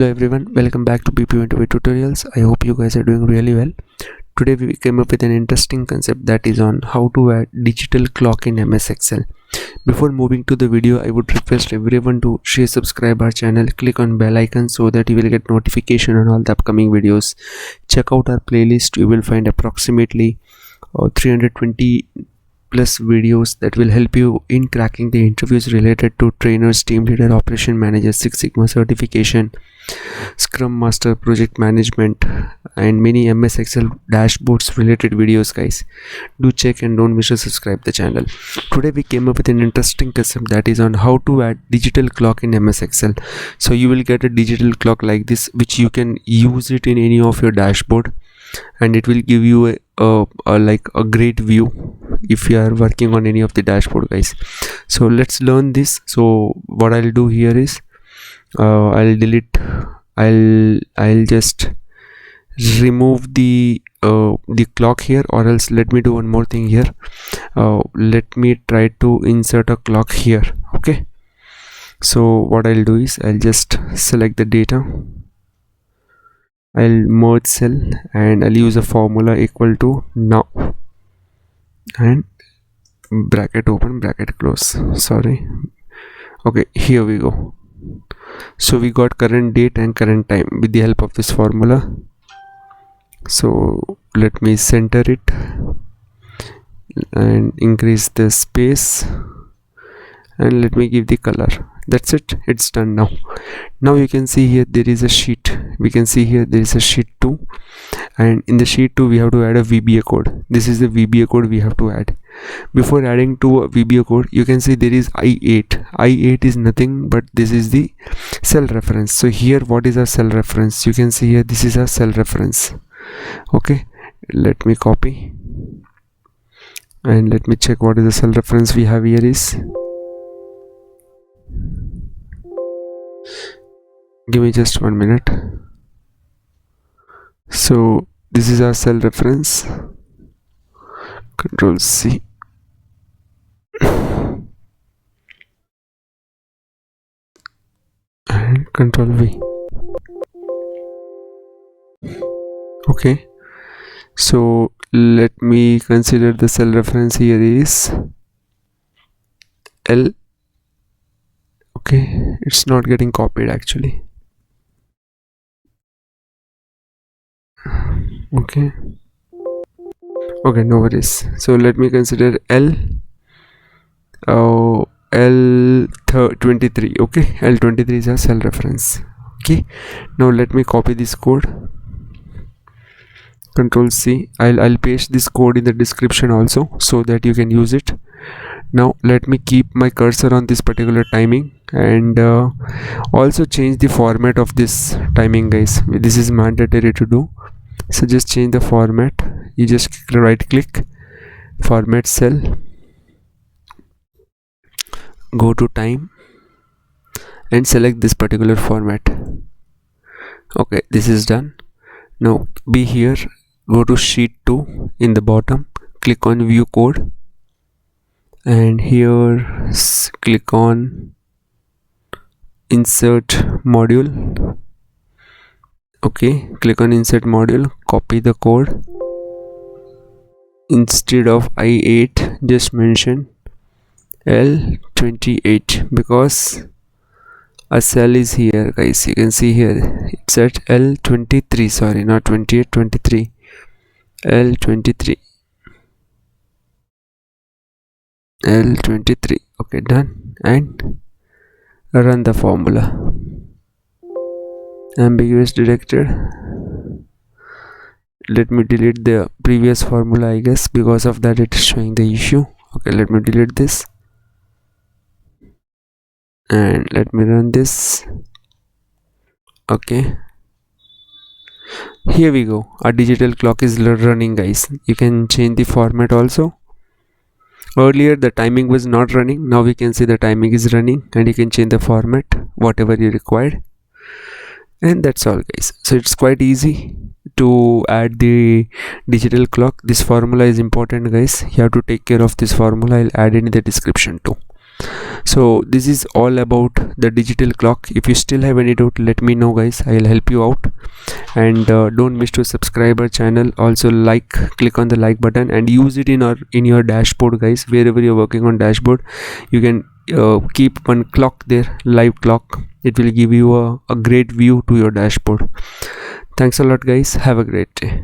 Hello everyone, welcome back to BPO tutorials. I hope you guys are doing really well. Today we came up with an interesting concept that is on how to add digital clock in MS Excel. Before moving to the video, I would request everyone to share, subscribe our channel, click on bell icon so that you will get notification on all the upcoming videos. Check out our playlist. You will find approximately 320 plus videos that will help you in cracking the interviews related to trainers, team leader, operation manager, Six Sigma certification, Scrum Master, project management, and many MS Excel dashboards related videos. Guys, do check and don't miss to subscribe the channel. Today we came up with an interesting concept that is on how to add digital clock in MS Excel. So you will get a digital clock like this, which you can use it in any of your dashboard, and it will give you a great view if you are working on any of the dashboard, guys. So let's learn this. So what I'll do here is I'll just remove the clock here, or else let me do one more thing here. Let me try to insert a clock here. Okay, so what I'll do is I'll just select the data, I'll merge cell, and I'll use a formula equal to now, and bracket open, bracket close. Sorry. Okay, here we go. So we got current date and current time with the help of this formula. So let me center it and increase the space, and let me give the color. That's it, it's done. Now you can see here there is a sheet. We can see here there is a sheet 2, and in the sheet 2 we have to add a VBA code. This is the VBA code we have to add. Before adding to a VBA code, you can see there is I8. I8 is nothing but this is the cell reference. So here, what is our cell reference? You can see here this is our cell reference. Okay, let me copy and let me check what is the cell reference we have here is. Give me just 1 minute. So this is our cell reference. Control C. And Control V. Okay, so let me consider the cell reference here is L. Okay, it's not getting copied actually. Okay, no worries. So let me consider L. L23. Okay, L23 is our cell reference. Okay, now let me copy this code. Control C. I'll paste this code in the description also so that you can use it. Now let me keep my cursor on this particular timing, and also change the format of this timing, guys. This is mandatory to do. So just change the format. You just right click, format cell, go to time and select this particular format. Okay, this is done. Now be here, go to sheet 2 in the bottom, click on view code, and here click on insert module. Okay, click on insert module, copy the code. Instead of I8, just mention L28 because a cell is here, guys. You can see here it's at L23. Sorry, not 28, 23. L23. L23. Okay, done, and run the formula. Ambiguous directed. Let me delete the previous formula, I guess, because of that it is showing the issue. Okay, let me delete this and let me run this. Okay, here we go. Our digital clock is running, guys. You can change the format also. Earlier the timing was not running. Now we can see the timing is running, and you can change the format whatever you required. And that's all, guys. So it's quite easy to add the digital clock. This formula is important, guys. You have to take care of this formula. I'll add it in the description too. So this is all about the digital clock. If you still have any doubt, let me know guys, I'll help you out. And don't miss to subscribe our channel. Also click on the like button and use it in your dashboard guys. Wherever you're working on dashboard, you can keep one clock there, live clock. It will give you a great view to your dashboard. Thanks a lot guys, have a great day.